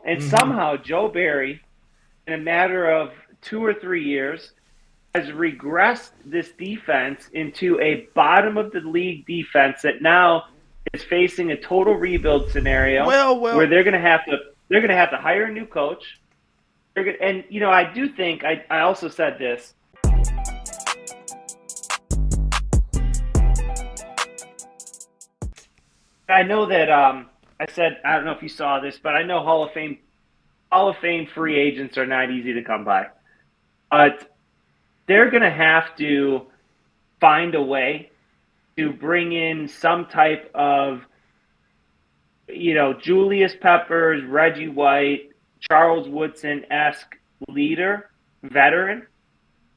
And Mm-hmm. somehow Joe Barry, in a matter of 2 or 3 years, has regressed this defense into a bottom of the league defense that now is facing a total rebuild scenario Well, where well. they're gonna have to hire a new coach. And I do think I also said this. I know that I said I don't know if you saw this, but I know Hall of Fame free agents are not easy to come by. But they're going to have to find a way to bring in some type of, Julius Peppers, Reggie White, Charles Woodson esque leader, veteran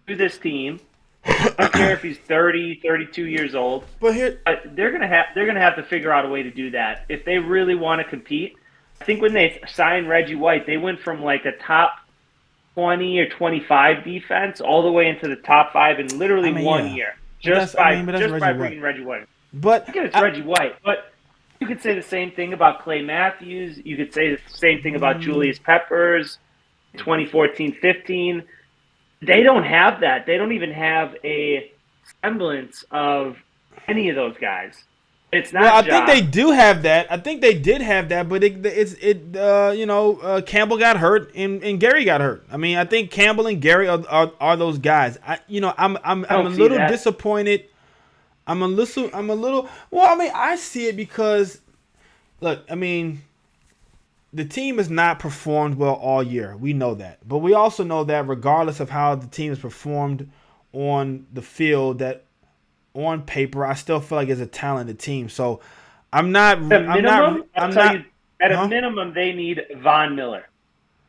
to this team. I don't care if he's 30, 32 years old. But here, But they're gonna have to figure out a way to do that if they really want to compete. I think when they signed Reggie White, they went from like a top 20 or 25 defense all the way into the top five in I literally mean, one yeah. year But just by that's just Reggie by White. bringing Reggie White. But Again, it's Reggie White, but you could say the same thing about Clay Matthews. You could say the same thing about Julius Peppers, 2014-15. They don't have that. They don't even have a semblance of any of those guys. It's well, not I think Ja. they do have that. I think they did have that, but Campbell got hurt and Gary got hurt. I mean, I think Campbell and Gary are those guys. I I'm a don't see little that. disappointed. I'm a little. Well, I mean, I see it because look, I mean, the team has not performed well all year. We know that. But we also know that regardless of how the team has performed on the field, that on paper, I still feel like it's a talented team. So I'm not At a I'm not minimum, I'll I'm tell not you, at a huh? minimum, they need Von Miller,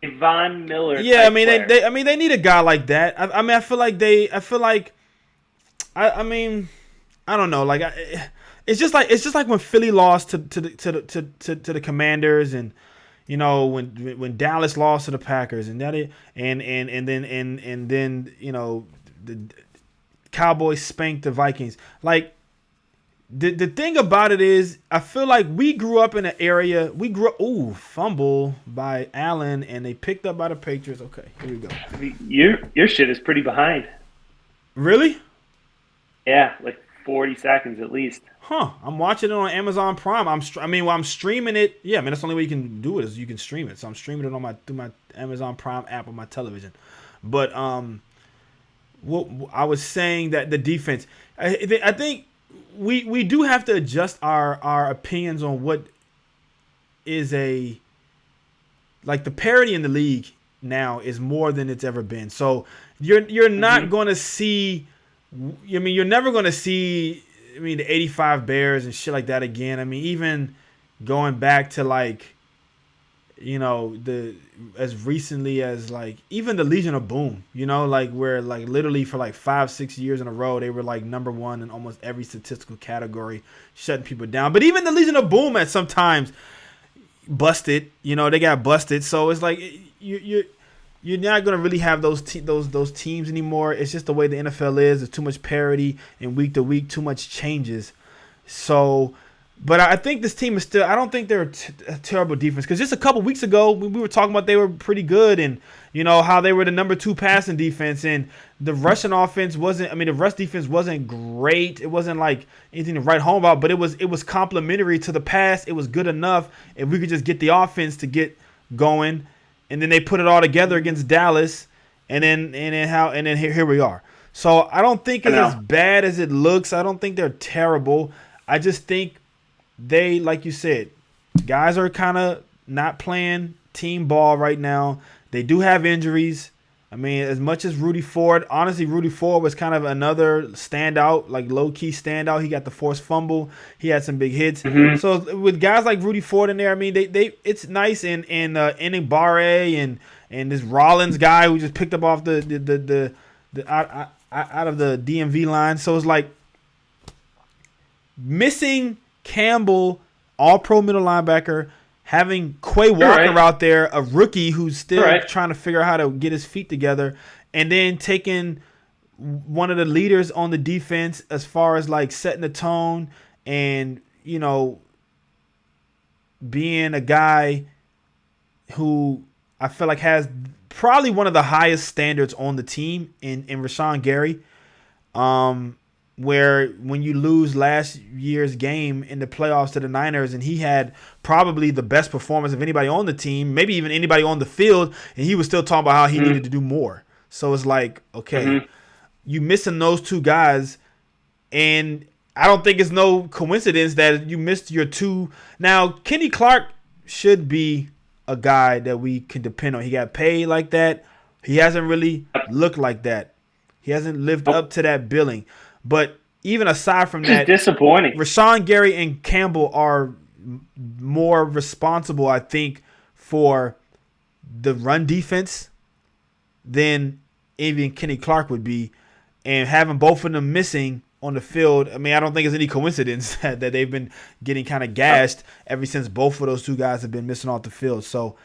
a Von Miller Yeah, I type mean player. they need a guy like that. I mean I feel like I mean I don't know like it's just like when Philly lost to the Commanders and when Dallas lost to the Packers and that it and then the Cowboys spanked the Vikings. Like the thing about it is, I feel like we grew up in an area. We grew up. Ooh, fumble by Allen, and they picked up by the Patriots. Okay, here we go. Your shit is pretty behind. Really? Yeah, like 40 seconds at least. Huh? I'm watching it on Amazon Prime. I'm streaming it. Yeah, I mean that's the only way you can do it is you can stream it. So I'm streaming it on my through my Amazon Prime app on my television. But what I was saying that the defense, I think we do have to adjust our opinions on what is a like the parity in the league now is more than it's ever been. So you're not Hmm. going to see. I mean, you're never going to see. I mean, the '85 Bears and shit like that again. I mean, even going back to like the as recently as like even the Legion of Boom, like where like literally for like 5-6 years in a row they were like number one in almost every statistical category, shutting people down. But even the Legion of Boom at sometimes busted. They got busted. So it's like you're not gonna really have those teams anymore. It's just the way the NFL is. There's too much parity and week to week, too much changes. So, but I think this team is still. I don't think they're a terrible defense because just a couple weeks ago we were talking about they were pretty good and how they were the number two passing defense and the rushing offense wasn't. I mean, the rush defense wasn't great. It wasn't like anything to write home about, but it was complementary to the pass. It was good enough if we could just get the offense to get going, and then they put it all together against Dallas, and then here we are. So I don't think I it's as know. bad as it looks. I don't think they're terrible. I just think they, like you said, guys are kind of not playing team ball right now. They do have injuries. I mean, as much as Rudy Ford, honestly, Rudy Ford was kind of another standout, like low key standout. He got the forced fumble. He had some big hits. Hmm. So with guys like Rudy Ford in there, I mean, they it's nice and Barre and this Rollins guy who just picked up off the out of the DMV line. So it's like missing Campbell, all pro middle linebacker, having Quay You're Walker right. out there, a rookie who's You're still right. trying to figure out how to get his feet together, and then taking one of the leaders on the defense as far as like setting the tone and being a guy who I feel like has probably one of the highest standards on the team in Rashawn Gary. Where when you lose last year's game in the playoffs to the Niners, and he had probably the best performance of anybody on the team, maybe even anybody on the field, and he was still talking about how he needed to do more. So it's like, okay, you missing those two guys, and I don't think it's no coincidence that you missed your two. Now, Kenny Clark should be a guy that we can depend on. He got paid like that. He hasn't really looked like that. He hasn't lived up to that billing. But even aside from that, disappointing. Rashawn Gary and Campbell are more responsible, I think, for the run defense than even Kenny Clark would be. And having both of them missing on the field, I mean, I don't think it's any coincidence that they've been getting kind of gashed ever since both of those two guys have been missing off the field. So